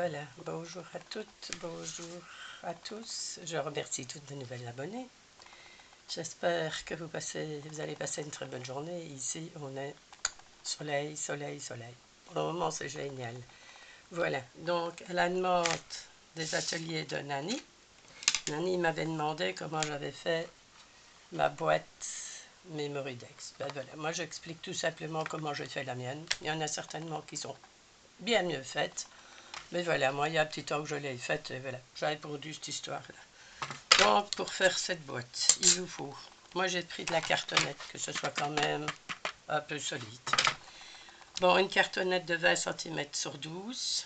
Voilà, bonjour à toutes, bonjour à tous. Je remercie toutes mes nouvelles abonnées. J'espère que vous allez passer une très bonne journée. Ici, on est soleil, soleil, soleil. Pour le moment, c'est génial. Voilà, donc à la demande des ateliers de Nani, Nani m'avait demandé comment j'avais fait ma boîte Memorydex. Ben voilà, moi j'explique tout simplement comment j'ai fait la mienne. Il y en a certainement qui sont bien mieux faites. Mais voilà, moi, il y a un petit temps que je l'ai faite, et voilà, j'ai répondu cette histoire-là. Donc, pour faire cette boîte, il vous faut... Moi, j'ai pris de la cartonnette, que ce soit quand même un peu solide. Bon, une cartonnette de 20 cm sur 12,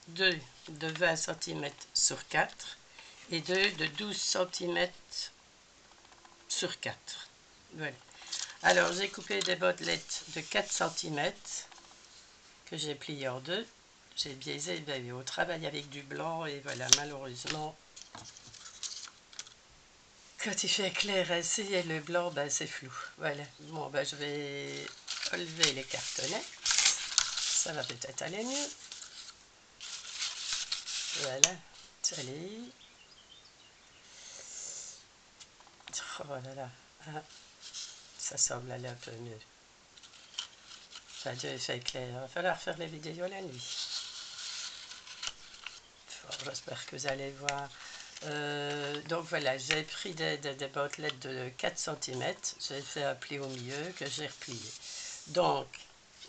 2 de 20 cm sur 4, et 2 de 12 cm sur 4. Voilà. Alors, j'ai coupé des bandelettes de 4 cm, que j'ai pliées en deux. J'ai biaisé, ben, au travail avec du blanc, et voilà, malheureusement, quand il fait clair ainsi et le blanc, ben, c'est flou. Voilà, bon, ben, je vais enlever les cartonnets, ça va peut-être aller mieux. Voilà, allez. Oh là là, ah, ça semble aller un peu mieux. Ça a dû fait clair, il va falloir faire les vidéos la nuit. Bon, j'espère que vous allez voir. Donc voilà, j'ai pris des bandelettes de 4 cm, j'ai fait un pli au milieu que j'ai replié. Donc,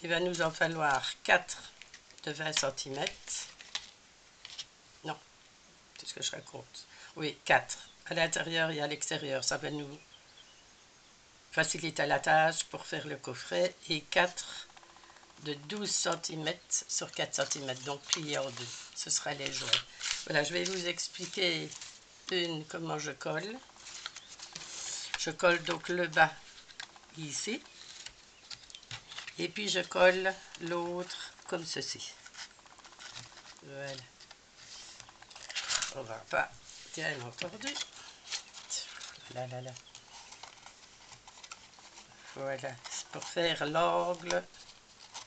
il va nous en falloir 4 de 20 cm. Non, c'est ce que je raconte. Oui, 4 à l'intérieur et à l'extérieur. Ça va nous faciliter la tâche pour faire le coffret. Et 4 de 12 cm sur 4 cm, donc plié en deux. Ce sera les jouets. Voilà, je vais vous expliquer comment je colle. Je colle donc le bas ici. Et puis je colle l'autre comme ceci. Voilà. On va pas, bien entendu. Là, là, là. Voilà, c'est pour faire l'angle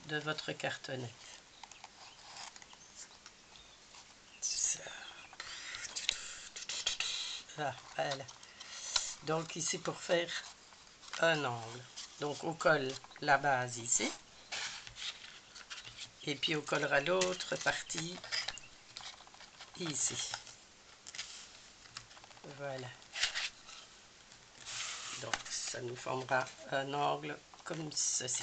de votre cartonnet. Ça. Ah, voilà. Donc ici pour faire un angle. Donc on colle la base ici. Et puis on collera l'autre partie ici. Voilà. Donc ça nous formera un angle comme ceci.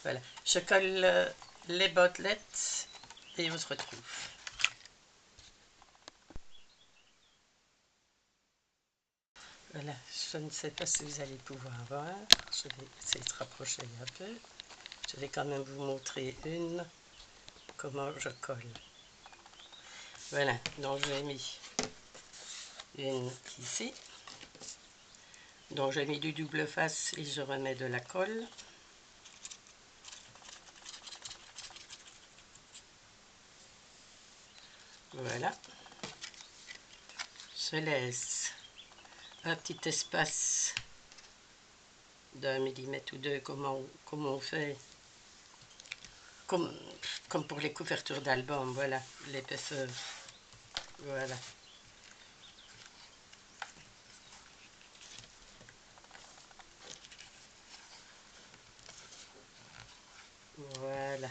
Voilà. Je colle les bandelettes et on se retrouve. Voilà, je ne sais pas si vous allez pouvoir voir. Je vais essayer de rapprocher un peu. Je vais quand même vous montrer comment je colle. Voilà, donc j'ai mis une ici. Donc j'ai mis du double face et je remets de la colle. Voilà. Je laisse un petit espace d'1 millimètre ou deux, comme on fait, comme pour les couvertures d'album, voilà, l'épaisseur. Voilà. Voilà.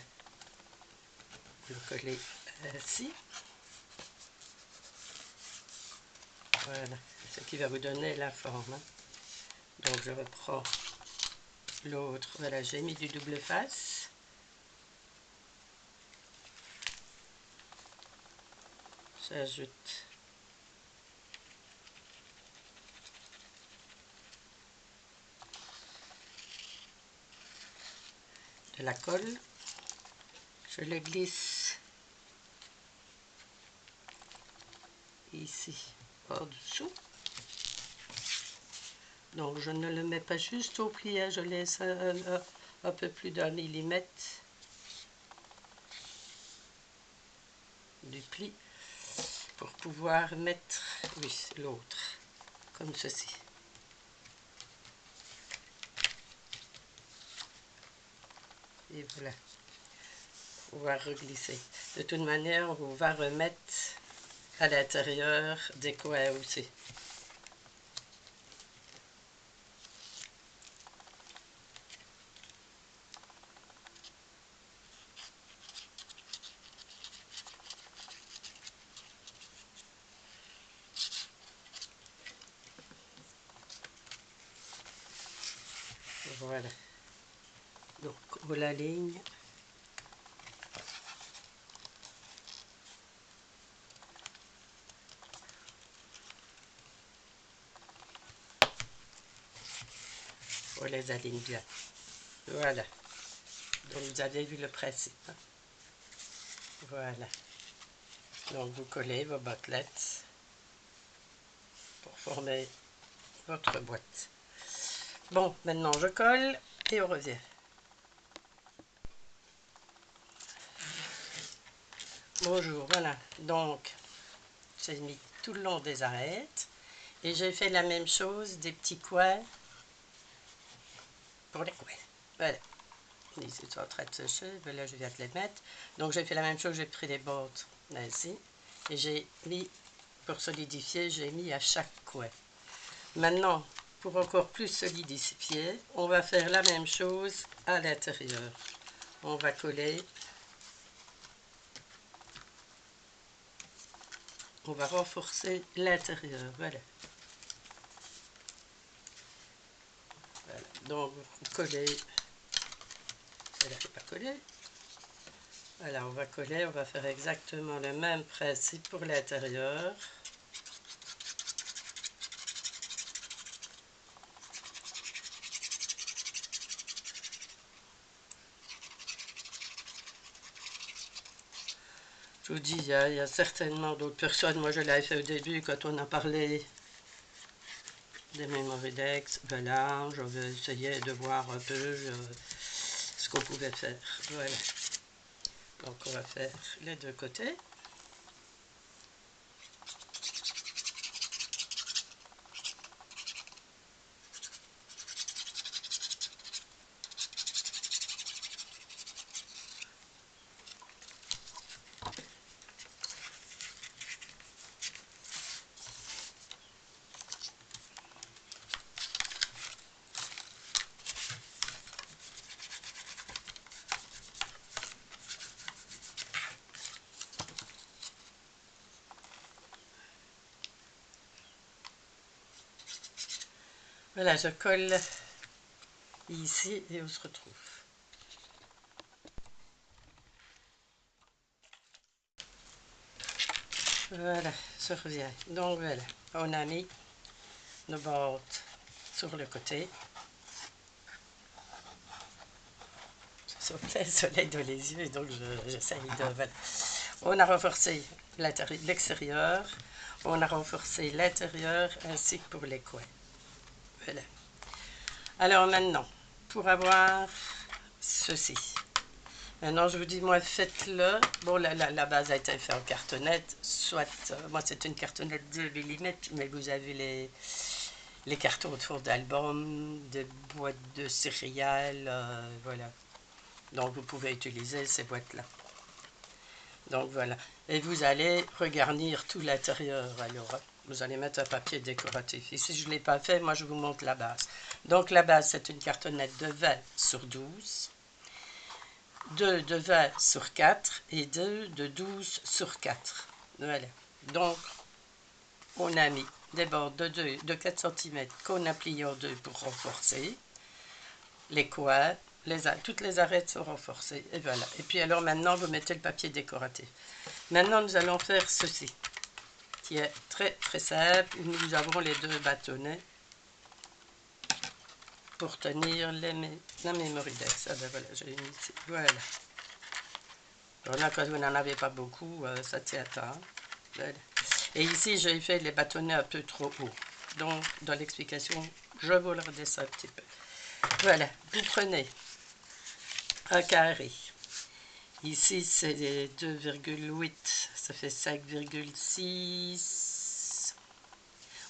Je vais coller ainsi. Voilà, ce qui va vous donner la forme. Donc je reprends l'autre. Voilà, j'ai mis du double face. J'ajoute de la colle. Je le glisse ici en dessous. Donc je ne le mets pas juste au pliage, je laisse un peu plus d'1 millimètre du pli pour pouvoir mettre, oui, l'autre, comme ceci. Et voilà. pouvoir reglisser. De toute manière, on va remettre à l'intérieur des coins aussi. Voilà. Donc, on l'aligne. On les aligne bien. Voilà. Donc, vous avez vu le principe. Hein? Voilà. Donc, vous collez vos bandelettes pour former votre boîte. Bon, maintenant, je colle et on revient. Bonjour, voilà. Donc, j'ai mis tout le long des arêtes et j'ai fait la même chose des petits coins pour les coins. Voilà. Ils sont en train de sécher, ben là je viens de les mettre. Donc j'ai fait la même chose, j'ai pris des bords ainsi et j'ai mis, pour solidifier, j'ai mis à chaque coin. Maintenant, pour encore plus solidifier, on va faire la même chose à l'intérieur. On va coller, on va renforcer l'intérieur, voilà. Voilà. Donc vous collez, celle-là n'est pas collée. Voilà, on va coller, on va faire exactement le même principe pour l'intérieur. Je vous dis, il y a certainement d'autres personnes. Moi, je l'avais fait au début quand on a parlé des Mémoridex. Voilà, j'avais essayé de voir un peu ce qu'on pouvait faire. Voilà. Donc, on va faire les deux côtés. Voilà, je colle ici et on se retrouve. Voilà, je reviens. Donc voilà, on a mis nos bords sur le côté. Je suis au plein soleil dans les yeux, donc j'essaye de... Voilà. On a renforcé l'extérieur, on a renforcé l'intérieur ainsi que pour les coins. Voilà. Alors maintenant, pour avoir ceci. Maintenant, je vous dis, moi, faites-le. Bon, la base a été faite en cartonnette. Soit, moi, c'est une cartonnette 2 mm, mais vous avez les cartons de fond d'album, des boîtes de céréales, voilà. Donc, vous pouvez utiliser ces boîtes-là. Donc, voilà. Et vous allez regarnir tout l'intérieur, alors. Vous allez mettre un papier décoratif. Ici, je ne l'ai pas fait, moi, je vous montre la base. Donc, la base, c'est une cartonnette de 20 sur 12. 2 de 20 sur 4 et 2 de 12 sur 4. Voilà. Donc, on a mis des bords de 4 cm qu'on a plié en deux pour renforcer. Les coins, toutes les arêtes sont renforcées. Et voilà. Et puis alors maintenant, vous mettez le papier décoratif. Maintenant, nous allons faire ceci, qui est très très simple. Nous avons les deux bâtonnets pour tenir la Mémoridex. Ah ben voilà, j'ai mis ici. Voilà. Alors là, quand vous n'en avez pas beaucoup, ça tient pas. Voilà. Et ici, j'ai fait les bâtonnets un peu trop haut. Donc, dans l'explication, je vous le redescends un petit peu. Voilà, vous prenez un carré. Ici, c'est 2,8, ça fait 5,6.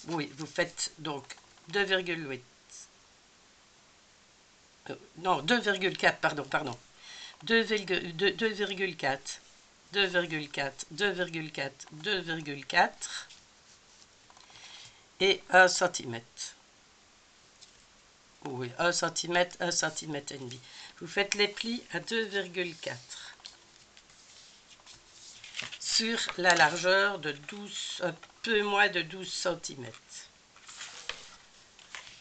Oui, vous faites donc 2,8. Non, 2,4, pardon. 2,4, 2,4, 2,4, 2,4 et 1 cm. Oui, 1 cm, 1 cm et demi. Vous faites les plis à 2,4 sur la largeur de 12, un peu moins de 12 cm.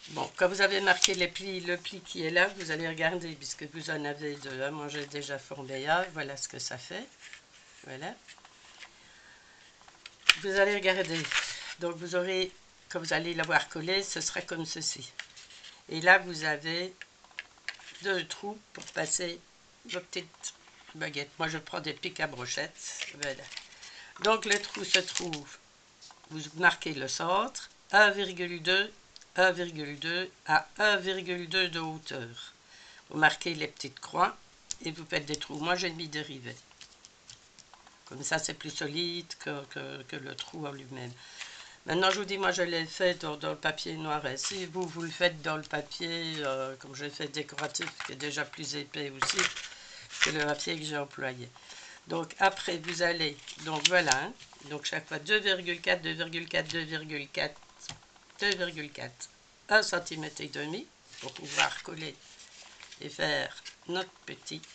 Bon, quand vous avez marqué les plis, le pli qui est là, vous allez regarder, puisque vous en avez deux. Moi, j'ai déjà formé un. Voilà ce que ça fait. Voilà. Vous allez regarder. Donc, vous aurez, quand vous allez l'avoir collé, ce sera comme ceci. Et là, vous avez deux trous pour passer vos petites baguettes. Moi, je prends des pics à brochettes. Voilà. Donc, le trou se trouve, vous marquez le centre, 1,2 à 1,2 de hauteur. Vous marquez les petites croix et vous faites des trous. Moi, j'ai mis des rivets. Comme ça, c'est plus solide que le trou en lui-même. Maintenant, je vous dis, moi, je l'ai fait dans le papier noir. Et si vous le faites dans le papier, comme je l'ai fait décoratif, qui est déjà plus épais aussi que le papier que j'ai employé. Donc, après, vous allez, donc voilà, hein, donc chaque fois 2,4, 2,4, 2,4, 2,4, 1 cm et demi pour pouvoir coller et faire notre petite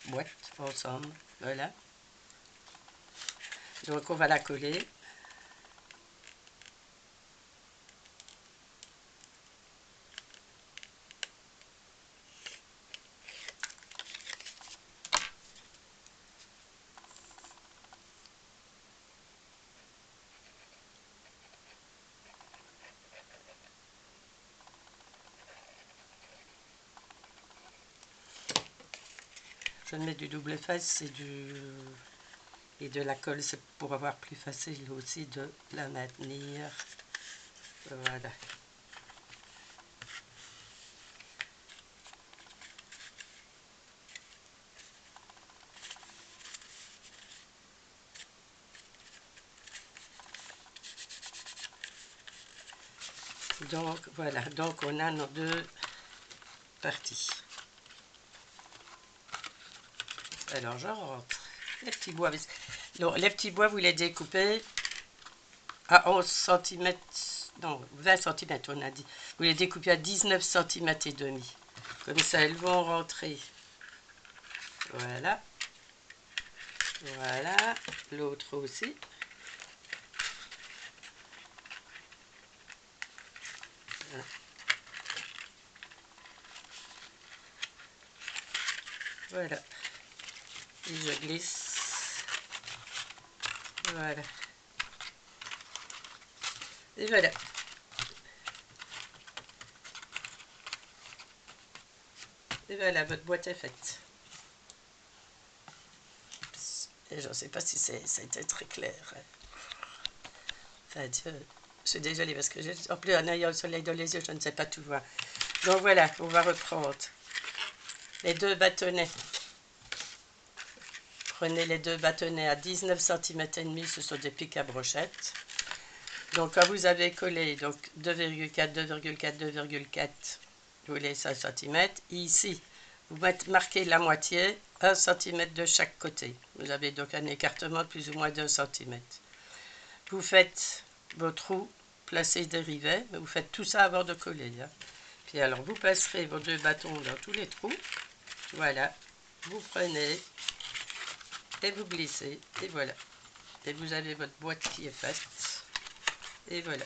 boîte ensemble. Voilà. Donc, on va la coller. Je mets du double face et de la colle, c'est pour avoir plus facile aussi de la maintenir. Voilà. Donc voilà, donc on a nos deux parties. Alors je rentre les petits bois. Donc les petits bois, vous les découpez à 11 cm, non 20 cm on a dit. Vous les découpez à 19 cm et demi. Comme ça elles vont rentrer. Voilà. Voilà. L'autre aussi. Voilà. Voilà. Et je glisse. Voilà. Et voilà. Et voilà, votre boîte est faite. Et je ne sais pas si ça a été très clair. Enfin, Dieu, je suis désolée parce que en plus en ayant le soleil dans les yeux, je ne sais pas tout voir. Donc voilà, on va reprendre les deux bâtonnets. Prenez les deux bâtonnets à 19 cm et demi, ce sont des pics à brochette. Donc quand vous avez collé donc 2,4, 2,4, 2,4, vous voulez 5 cm. Ici, vous marquez la moitié, 1 cm de chaque côté. Vous avez donc un écartement de plus ou moins d'1 cm. Vous faites vos trous, placez des rivets, mais vous faites tout ça avant de coller. Hein. Puis alors vous passerez vos deux bâtons dans tous les trous. Voilà, vous prenez et vous glissez, et voilà. Et vous avez votre boîte qui est faite. Et voilà.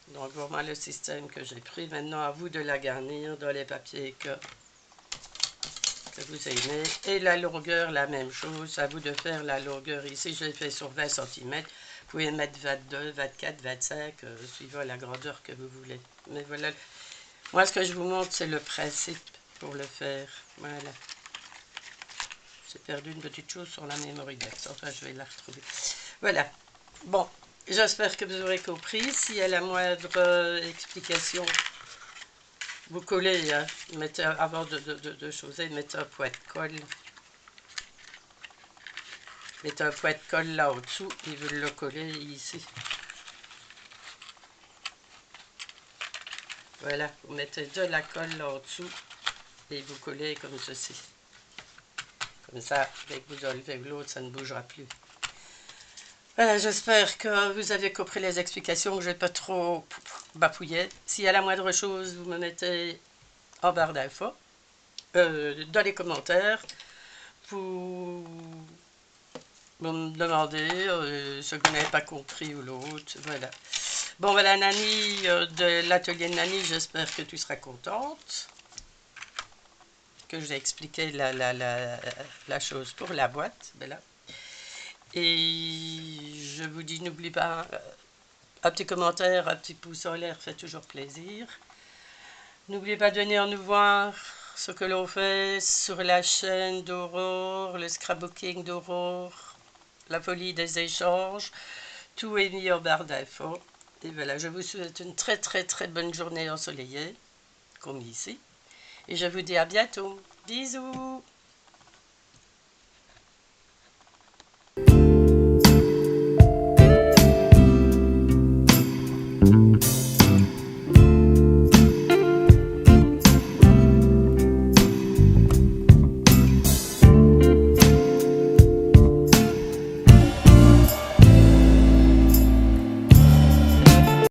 Donc voilà le système que j'ai pris. Maintenant à vous de la garnir dans les papiers que vous aimez. Et la longueur, la même chose. À vous de faire la longueur. Ici, je l'ai fait sur 20 cm. Vous pouvez mettre 22, 24, 25, suivant la grandeur que vous voulez. Mais voilà. Moi, ce que je vous montre, c'est le principe pour le faire. Voilà. J'ai perdu une petite chose sur la mémoire Dex. Enfin, je vais la retrouver. Voilà. Bon, j'espère que vous aurez compris. S'il y a la moindre explication, vous collez. Hein. Mettez, avant de choser, mettez un point de colle. Mettez un point de colle là au-dessous et vous le collez ici. Voilà, vous mettez de la colle là en dessous et vous collez comme ceci. Comme ça, dès que vous enlevez l'autre, ça ne bougera plus. Voilà, j'espère que vous avez compris les explications, que je n'ai pas trop bafouillé. S'il y a la moindre chose, vous me mettez en barre d'infos, dans les commentaires. Vous me demandez ce que vous n'avez pas compris ou l'autre. Voilà. Bon, voilà, Nani, de l'atelier de Nani, j'espère que tu seras contente. Que j'ai expliqué la chose pour la boîte. Voilà. Et je vous dis, n'oublie pas, un petit commentaire, un petit pouce en l'air fait toujours plaisir. N'oubliez pas de venir nous voir ce que l'on fait sur la chaîne d'Aurore, le scrapbooking d'Aurore, la folie des échanges. Tout est mis en barre d'infos. Et voilà, je vous souhaite une très très très bonne journée ensoleillée, comme ici. Et je vous dis à bientôt. Bisous!